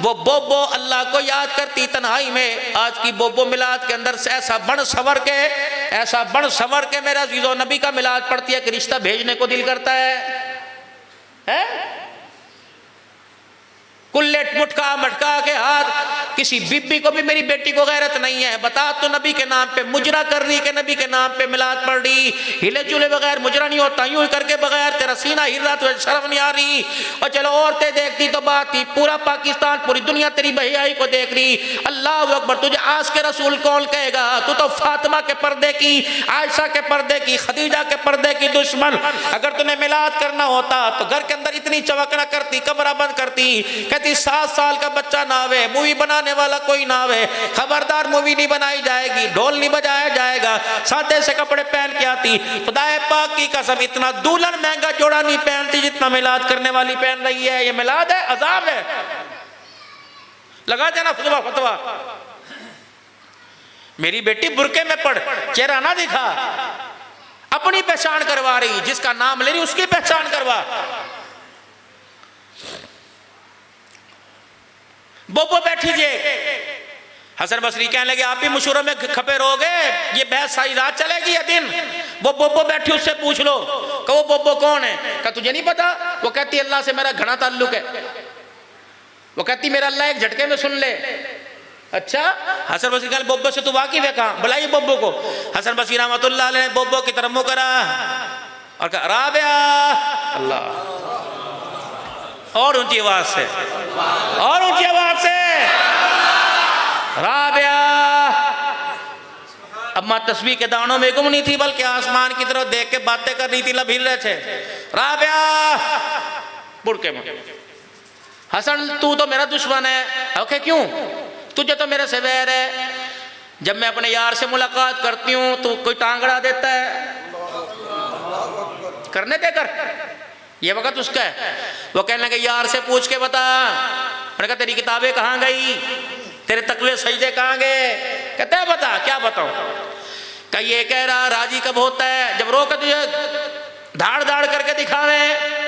वो बोबो अल्लाह को याद करती तन्हाई में। आज की बोबो मिलाद के अंदर से ऐसा बन सवर के मेरा अजीजो नबी का मिलाद पढ़ती है कि रिश्ता भेजने को दिल करता है? कुल्ले मुटका मटका के हाथ। किसी बीबी को भी मेरी बेटी को गैरत नहीं है, बता तो नबी के नाम पे मुजरा कर रही के नबी के नाम पे मिलाद पढ़ रही। हिले जुले बगैर मुजरा नहीं होता, यूं ही करके बगैर तेरा सीना हिल रहा तो शर्म नहीं आ रही। और चलो औरतें देखती तो बात थी, पूरा पाकिस्तान पूरी दुनिया तेरी बहियाई को देख रही। अल्लाह अकबर, तुझे आस के रसूल कौन कहेगा? तू तो फातिमा के पर्दे की, आयशा के पर्दे की, खदीजा के पर्दे की दुश्मन। अगर तूने मिलाद करना होता तो घर के अंदर इतनी चवकना करती, कमरा बंद करती, कहती 7 साल का बच्चा ना आवे, मूवी बनाने वाला कोई ना आवे, खबरदार मूवी नहीं बनाई जाएगी, ढोल नहीं बजाया जाएगा, सादे से कपड़े पहन के आती। खुदाए पाक की कसम, इतना दुल्हन महंगा जोड़ा नहीं पहनती जितना मिलाद करने वाली पहन रही है। ये मिलाद है, अजाब है। लगा देना फतवा। मेरी बेटी बुरके में पढ़, चेहरा ना दिखा, अपनी पहचान करवा रही, जिसका नाम ले रही उसकी पहचान करवा। बोबो बैठी जे, हसन बसरी कहने लगे आप भी मशूरों में खपे रहोगे, ये बहस सारी रात चलेगी या दिन? वो बोबो बैठी, उससे पूछ लो कि वो बोबो कौन है? क्या तुझे नहीं पता? वो कहती अल्लाह से मेरा घना ताल्लुक है। वो कहती मेरा अल्लाह एक झटके में सुन ले। अच्छा, हसन बसरी कहने बोबो से तू वाकिफ है? कहाँ? बुलाइए बोबो को। हसन बसरी रहमतुल्लाह अलैह ने बोबो की तरफ मुंह करा और कहा राबिया। अल्लाह, और ऊंची आवाज से, और ऊंची आवाज से, राबिया। अम्मा तस्बीह के दानों में गुम नहीं थी, बल्कि आसमान की तरफ देख के बातें कर रही थी, लब हिल रहे थे। राबिया, बुड़के में। हसन तू तो मेरा दुश्मन है। ओके, क्यों? तुझे तो मेरे से वैर है। जब मैं अपने यार से मुलाकात करती हूँ तो कोई टांगड़ा देता है, करने दे कर, ये वक्त उसका है। वो कहने लगे यार से पूछ के बता। मैंने कहा तेरी किताबें कहाँ गई, तेरे तकवे सजदे कहाँ गए? कहता है बता। क्या बताऊं? का ये कह रहा राजी कब होता है? जब रो के तुझे धाड़ धाड़ करके दिखावे।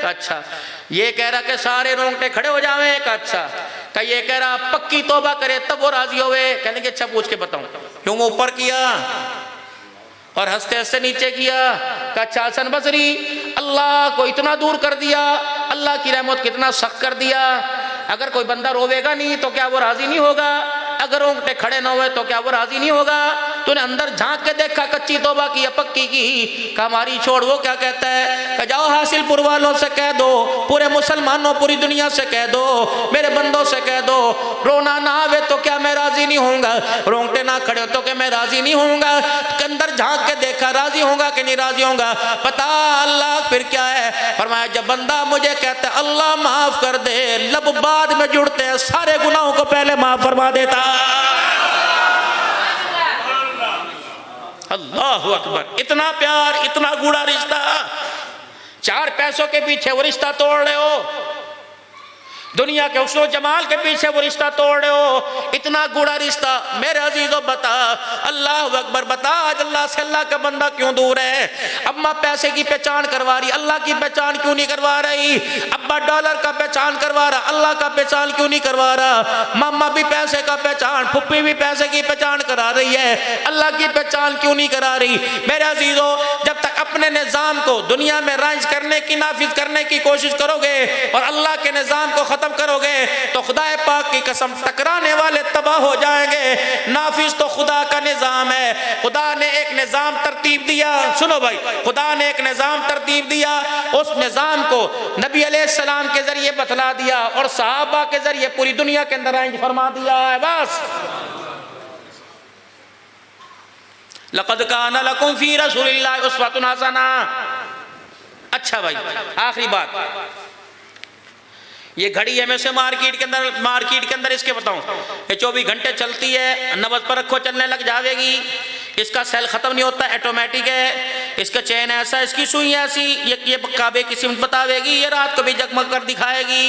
अच्छा। ये कह रहा कि सारे रोंगटे खड़े हो जावे। अच्छा। का ये कह रहा पक्की तौबा करे तब वो राजी होवे। कहने के अच्छा पूछ के बताऊं। क्यों? ऊपर किया और हंसते हंसते नीचे किया। अच्छा हसन बसरी, अल्लाह को इतना दूर कर दिया, अल्लाह की रहमत कितना सख्त कर दिया। अगर कोई बंदा रोवेगा नहीं तो क्या वो राजी नहीं होगा? अगर रोंगटे खड़े ना हुए तो क्या वो राजी नहीं होगा? तूने अंदर झांक के देखा, कच्ची तौबा की या पक्की की? का हमारी छोड़। वो क्या कहता है कि जाओ हासिलपुर वालों से कह दो, पूरे मुसलमानों पूरी दुनिया से कह दो, मेरे बंदों से कह दो, रोना ना आवे तो क्या मैं राजी नहीं होऊंगा? रोंगटे ना खड़े हो तो क्या मैं राजी नहीं होऊंगा? अंदर झांक के देखा, राजी होगा कि नहीं राजी होगा? पता अल्लाह फिर क्या है? फरमाया जब बंदा मुझे कहता है अल्लाह माफ कर दे, लब बाद में जुड़ते हैं, सारे गुनाहों को पहले माफ फरमा देता। अल्लाहु अकबर। इतना प्यार, इतना गूढ़ा रिश्ता। 4 पैसों के पीछे वो रिश्ता तोड़ रहे हो, दुनिया के हुस्न जमाल के पीछे वो रिश्ता तोड़ रहे हो। इतना गूढ़ा रिश्ता। मेरे अजीजों बता, अल्लाह अकबर, बता आज अल्लाह से अल्लाह का बंदा क्यों दूर है? अम्मा पैसे की पहचान करवा रही, अल्लाह की पहचान क्यों नहीं करवा रही? अब्बा डॉलर का पहचान करवा रहा, अल्लाह का पहचान क्यों नहीं करवा रहा? मामा भी पैसे का पहचान, फुप्पी भी पैसे की पहचान करा रही है, अल्लाह की पहचान क्यों नहीं करा रही? मेरे अजीजों, जब तक अपने निज़ाम को दुनिया में राइज करने की, नाफिज करने की कोशिश करोगे और अल्लाह के निज़ाम को खत्म करोगे तो खुदा पाक की कसम टकराने वाले तबाह हो जाएंगे। नाफिज तो खुदा का निज़ाम है। खुदा ने एक निज़ाम तरतीब दिया। सुनो भाई, खुदा ने एक निज़ाम तरतीब दिया, उस निज़ाम को नबी अलैहिस्सलाम के जरिए बतला दिया और सहाबा के जरिए पूरी दुनिया के अंदर राइज फरमा दिया है। बस लक़द काना लकुम फी रसूलिल्लाहि उस्वतुन हसना। अच्छा भाई, आखिरी बात, ये घड़ी है, मैं से मार्केट के अंदर इसके बताऊं, ये 24 घंटे चलती है, नबज पर रखो चलने लग जाएगी। इसका सेल खत्म नहीं होता, ऑटोमेटिक है। इसका चैन ऐसा, इसकी सुई ऐसी, ये काबे की सिमत बतावेगी, ये रात को भी जगमग कर दिखाएगी।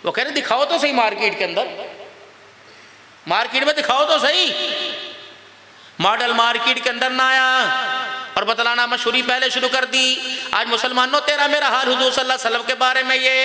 वो कह रहे दिखाओ तो सही, मार्केट के अंदर, मार्केट में दिखाओ तो सही। मॉडल मार्केट के अंदर ना आया और बतलाना मशहूरी पहले शुरू कर दी। आज मुसलमानों तेरा मेरा हाल हुजूर सल्लल्लाहु अलैहि वसल्लम के बारे में, ये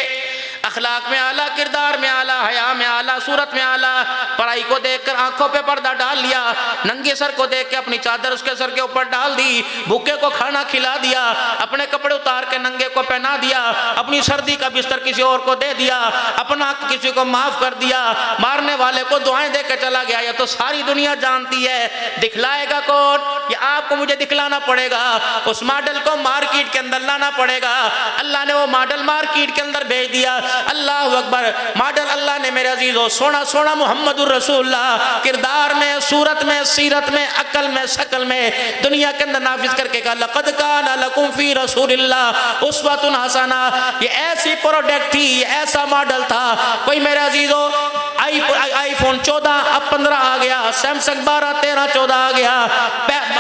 अखलाक में आला, किरदार में आला, हया में आला, सूरत में आला, पढ़ाई को देखकर आंखों पे पर्दा डाल लिया, नंगे सर को देख के अपनी चादर उसके सर के ऊपर डाल दी, भूखे को खाना खिला दिया, अपने कपड़े उतार के नंगे को पहना दिया, अपनी सर्दी का बिस्तर किसी और को दे दिया, अपना हक किसी को माफ कर दिया, मारने वाले को दुआएं दे के चला गया। ये तो सारी दुनिया जानती है, दिखलाएगा कौन? ये आपको मुझे दिखलाना पड़ेगा, उस मॉडल को मार्केट के अंदर लाना पड़ेगा। अल्लाह ने वो मॉडल मार्केट के अंदर भेज दिया। अल्लाह अकबर, मॉडल अल्लाह ने मेरे अजीजों सोना सोना मुहम्मदुर रसूलुल्लाह किरदार में, सूरत में, सीरत में, अकल में, शकल में दुनिया के अंदर नाफिज करके कहा लक़द काना लकुम फी रसूलिल्लाह उस्वतुन हसना। ये ऐसी प्रोडक्ट थी, ये ऐसा मॉडल था। कोई मेरे अजीजों आईफोन 14 अब 15 आ गया, सैमसंग 12 13 14 आ गया,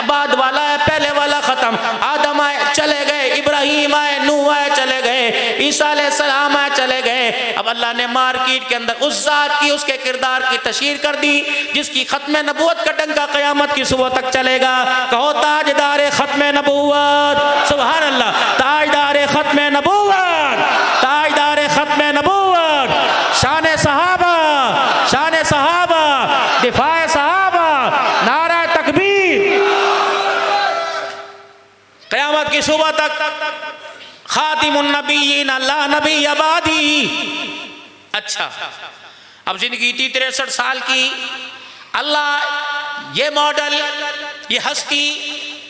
बाद वाला है, पहले वाला खत्म। आदम आए चले गए, इब्राहिम आए, नूह आए चले गए, ईसा अलैहिस्सलाम आए चले गए। अब अल्लाह ने मार्केट के अंदर उस जात की, उसके किरदार की तशहीर कर दी जिसकी खत्म नबूवत का डंका क़यामत की सुबह तक चलेगा। कहो ताजदार खत्म नबूवत, सुभान अल्लाह, ताजदार खत्म नबूवत, ताजदार खत्म नबूवत, शान सहाबा, शान सहाबा, दिफाए सहाबा, नारा तकबीर, क़यामत की सुबह तक खातिमुन नबीयीन ला नबी अबादी। अच्छा, अब जिंदगी थी 63 साल की। अल्लाह ये मॉडल, ये हस्ती,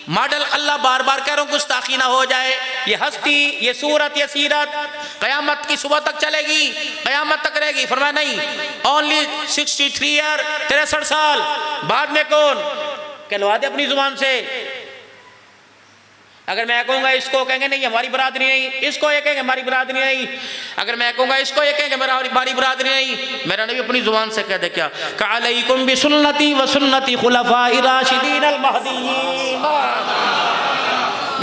मॉडल अल्लाह बार बार कह रहा हूं गुस्ताखी ना हो जाए, ये हस्ती, ये सूरत, ये सीरत कयामत की सुबह तक चलेगी, कयामत तक रहेगी। फरमाया नहीं, ओनली 63 ईयर, 63 साल। बाद में कौन कहलवा दे अपनी जुबान से। अगर मैं कहूँगा इसको, कहेंगे नहीं हमारी बरादरी नहीं, इसको ये कहेंगे हमारी बरादरी नहीं, अगर मैं कहूँगा इसको ये कहेंगे हमारी बरादरी नहीं। मेरा नबी अपनी जुबान से कह दे क्या, अलैकुम बिसुन्नती व सुन्नती खुलफाए राशिदीन अल महदीयीन।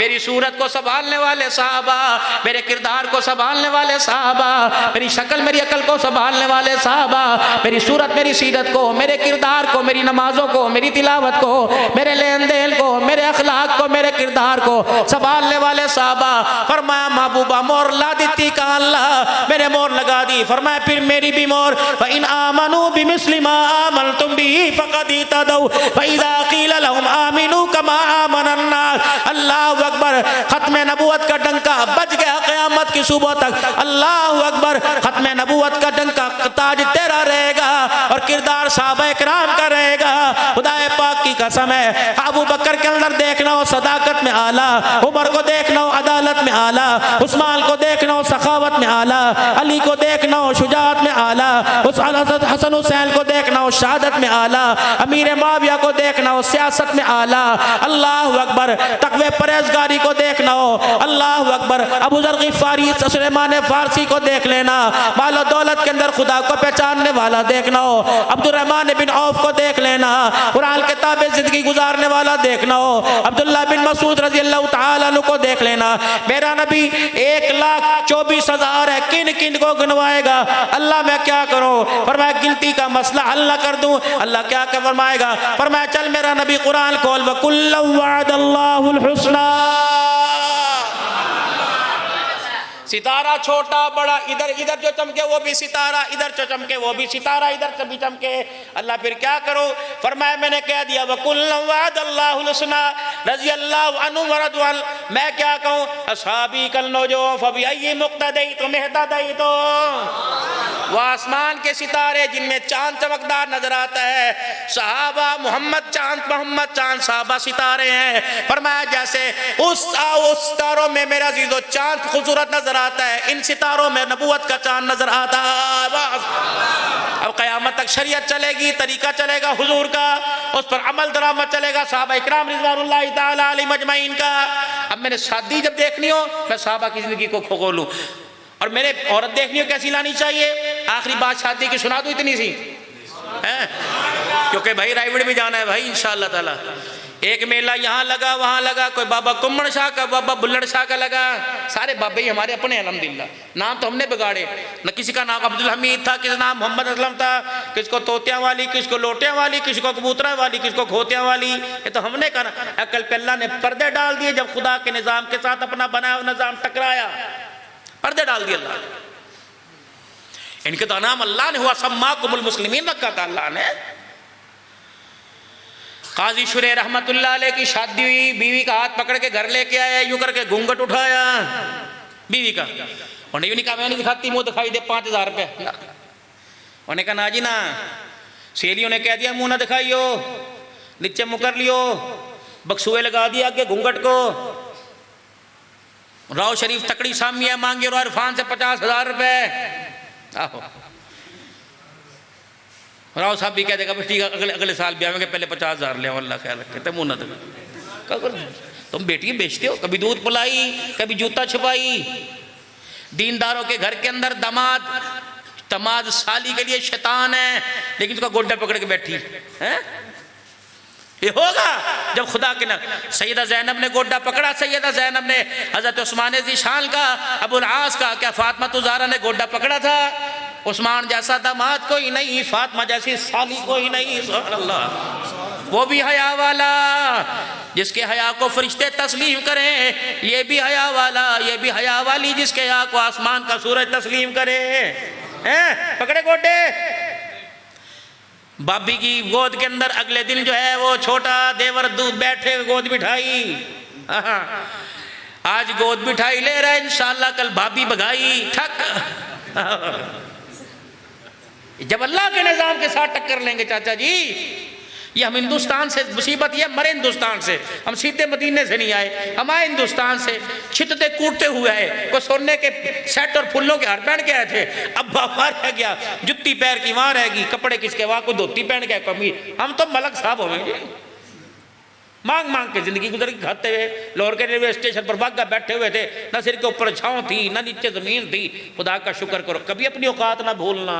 मेरी सूरत को संभालने वाले साहबा, मेरे किरदार को संभालने वाले साहबा, मेरी शक्ल मेरी अकल को संभालने वाले साहबा, मेरी सूरत मेरी सीरत को, मेरे किरदार को, मेरी नमाजों को, मेरी तिलावत को, मेरे लेन देन को, मेरे अखलाक को, मेरे किरदार को संभालने वाले साहबा। फरमाया महबूबा मोर ला दी का अल्लाह, मैंने मोर लगा दी। फरमाया फिर मेरी भी मोर, इन आमनू बिमिस्लि मा आमनतुम बिही फक़द इहतदौ व इज़ा क़ील लहुम आमिनू कमा आमनन नास। अल्लाह अकबर, खत्म नबूवत का डंका बज गया क़यामत की सुबह तक। अल्लाह अकबर, खत्म नबूवत का डंका ताज तेरा रहेगा और किरदार साहबा इकराम का रहेगा। खुदाए पाक की कसम है, अबू बकर के अंदर देखना हो सदाकत में आला, उमर को देखना हो अदालत में आला, उस्मान को देखना हो सखावत में आला, अली को देखना हो शुजाअत में आला, उस हसन हुसैन को देखना हो शहादत में आला, अमीर माविया को देखना हो सियासत में आला। अल्लाह अकबर, तकवे परहेजगारी को देखना हो। अल्लाह अकबर, अबू ज़र ग़िफ़ारी सुलेमान फारसी को देख लेना, मालो दौलत के अंदर खुदा को पहचानने वाला देखना हो। अब्दुर्रहमान बिन औफ को देख लेना, कुरान के ताबे जिंदगी गुजारने वाला देखना हो। अब्दुल्ला बिन मसूद रज़ी अल्लाह तआला अन्हु को देख लेना। मेरा नबी 1,24,000 है, किन किन को गिनवाएगा? अल्लाह मैं क्या करूं? फरमाया गिनती का मसला हल न कर दूं। अल्लाह क्या क्या फरमाएगा? फरमाया चल मेरा नबी कुरान खोल, व कुल्लु वअदल्लाहुल हुस्ना। सितारा छोटा बड़ा, इधर इधर जो चमके वो भी सितारा, इधर जो चमके वो भी सितारा, इधर भी चमके। अल्लाह फिर क्या करो? फरमाया मैंने कह दिया वकुल्लु वअदल्लाहुल हुस्ना रज़ियल्लाहु अन्हु व रज़ियल्लाहु। मैं क्या कहूँ? अस्हाबी कल नौजो फबिअय्यि मुक़्तदैतुम इह्तदैतुम। वो आसमान के सितारे जिनमें चांद चमकदार नजर आता है, सहाबा मोहम्मद चांद सहाबा सितारे हैं। फरमाया जैसे उस सितारों में मेरा अज़ीज़ो चांद खूबसूरत नजर आता है, इन सितारों में नबूवत का चांद नजर आता है। अब क़यामत तक शरीयत चलेगी, तरीका चलेगा हुजूर का, उस पर अमल दरामद चलेगा साहबा इकराम रिज़वानुल्लाहि ताला अलैहिम अजमईन का। अब मैंने शादी जब देखनी हो, मैं साहबा की जिंदगी को खोलूं, और मैंने औरत देखनी हो कैसी लानी चाहिए। आखिरी बात शादी की सुना दूं इतनी सी है, क्योंकि भाई रायगढ़ भी जाना है भाई इंशाअल्लाह ताला। एक मेला यहाँ लगा वहाँ लगा, कोई बाबा कुम्मण शाह का, बाबा बुल्लड़ शाह का लगा। सारे बाबे ही हमारे अपने अल्हम्दुलिल्लाह, नाम तो हमने बिगाड़े न। किसी का नाम अब्दुल हमीद था, किसी नाम मोहम्मद असलम था, किसको तोतियाँ वाली, किसको लोटियाँ वाली, किसको कबूतरा वाली, किसको खोतियाँ वाली। ये तो हमने कहा। अकल पे अल्लाह ने पर्दे डाल दिए जब खुदा के निज़ाम के साथ अपना बनाया हुआ निज़ाम टकराया, पर्दे डाल दिए अल्लाह। इनके तो नाम अल्लाह ने हुआ, सम्माकुमुल मुस्लिमीन रखा था अल्लाह ने। काजी शुरे रहमतुल्लाह अलैह की शादी हुई, बीवी का हाथ पकड़ के घर लेके आया, यूं करके घूंघट उठाया बीवी का, उन्हें यूं नहीं कहा मैं नहीं दिखाती, मुंह दिखाई दे 5000 रुपये। उन्हें कहा ना जी ना, सहेलियों ने कह दिया मुंह ना दिखाइयो, नीचे मुकर लियो, बक्सुए लगा दिया आगे घूंघट को। राव शरीफ तकड़ी सामिया मांगे और इरफान से 50,000 रुपये। आहो राव साहब भी कह देगा ठीक है अगले साल ब्याह में पहले 50,000 ले, अल्लाह ख्याल रखे मुँह ना दे। तुम बेटी बेचते हो, कभी दूध पिलाई, कभी जूता छुपाई। दीनदारों के घर के अंदर दमाद साली के लिए शैतान है, लेकिन उसका गोड्डा पकड़ के बैठी है। ये होगा जब खुदा के न सैयदा ज़ैनब ने गोड्डा पकड़ा, सैयदा ज़ैनब ने हज़रत उस्मान ज़ीशान का, अबुल आस का, क्या फातिमा तुज़ारा ने गोड्डा पकड़ा था? उस्मान जैसा दामाद कोई नहीं, फातिमा जैसी साली कोई नहीं। सुभान अल्लाह। वो भी हया वाला, जिसके हया को फरिश्ते तस्लीम करें, ये भी हया वाला, ये भी हया वाली, जिसके हया को आसमान का सूरज तस्लीम करे। हैं पकड़े गोड्डे, भाभी की गोद के अंदर अगले दिन जो है वो छोटा देवर दूध बैठे गोद बिठाई। आज गोद बिठाई ले रहा है, इंशाअल्लाह कल भाभी भगाई ठक। जब अल्लाह के निज़ाम के साथ टक्कर लेंगे चाचा जी, ये हम हिंदुस्तान से मुसीबत, ये मरे हिंदुस्तान से, हम सीधे मदीने से नहीं आए, हम आए हिंदुस्तान से छिटते कूटते हुए आए। कोई सोने के सेट और फूलों के हार पहन के आए थे, अब वहाँ रह गया, जुत्ती पैर की वहाँ रहेगी, कपड़े किसके वहाँ, को धोती पहन के कमी। हम तो मलक साहब होंगे, मांग मांग के जिंदगी गुजर के खाते हुए। लाहौर के रेलवे स्टेशन पर बागा बैठे हुए थे, न सिर के ऊपर छाँव थी, न नीचे जमीन थी। खुदा का शुक्र करो, कभी अपनी औकात ना भूलना।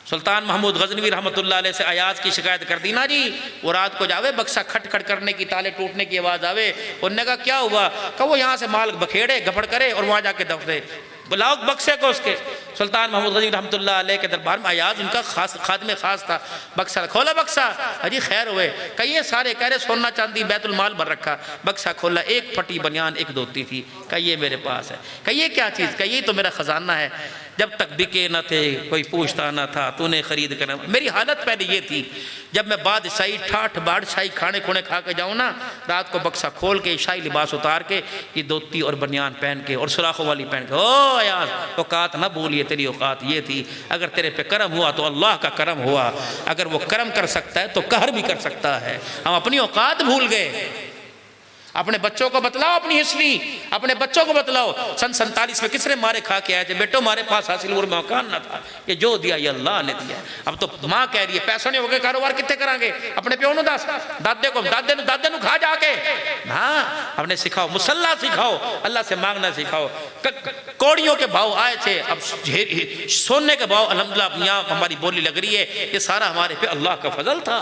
सुल्तान महमूद गजनवी रहमतुल्लाह अलैह से अयाज की शिकायत कर दी ना जी, वो रात को जावे बक्सा खटखट करने की, ताले टूटने की आवाज़ आवे। उन्होंने कहा क्या हुआ? कहा वो यहाँ से माल बखेड़े गफड़ करे और वहाँ जाके दफे, बुलाओ बक्से को उसके। सुल्तान महमूद गजनवी रहमतुल्लाह अलैह के दरबार में अयाज उनका खास खादमे खास था। बक्सा खोला, बक्सा अजी खैर हुए? कहिए सारे कह रहे सोना चांदी बैतुल माल भर रखा। बक्सा खोला, एक फटी बनियान एक धोती थी। कहिए मेरे पास है। कहिए क्या चीज़? कहिए तो मेरा खजाना है, जब तक बिके न थे कोई पूछता न था, तूने खरीद कर। मेरी हालत पहले ये थी, जब मैं बादशाही ठाठ बादशाही खाने खुने खा के जाऊँ ना, रात को बक्सा खोल के शाही लिबास उतार के ये धोती और बनियान पहन के और सुराखों वाली पहन के, ओ यार औकात ना भूलिए, तेरी औकात ये थी। अगर तेरे पे करम हुआ तो अल्लाह का करम हुआ, अगर वो करम कर सकता है तो कहर भी कर सकता है। हम अपनी औकात भूल गए। अपने बच्चों को बतलाओ अपनी हिस्ट्री, अपने बच्चों को बतलाओ सन 47 में किसने मारे खा के आए थे? बेटो हमारे पास हासिल उम्र में मकान ना था, ये जो दिया ये अल्लाह ने दिया। अब तो माँ कह रही है पैसा नहीं हो गया, कारोबार कितने करांगे? अपने प्यो नु दस, दादे नु खा जाके। हाँ अपने सिखाओ, मुसल्ला सिखाओ, अल्लाह से मांगना सिखाओ। कौड़ियों के भाव आए थे, अब सोने के भाव अल्हम्दुलिल्लाह यहाँ हमारी बोली लग रही है। ये सारा हमारे पे अल्लाह का फजल था।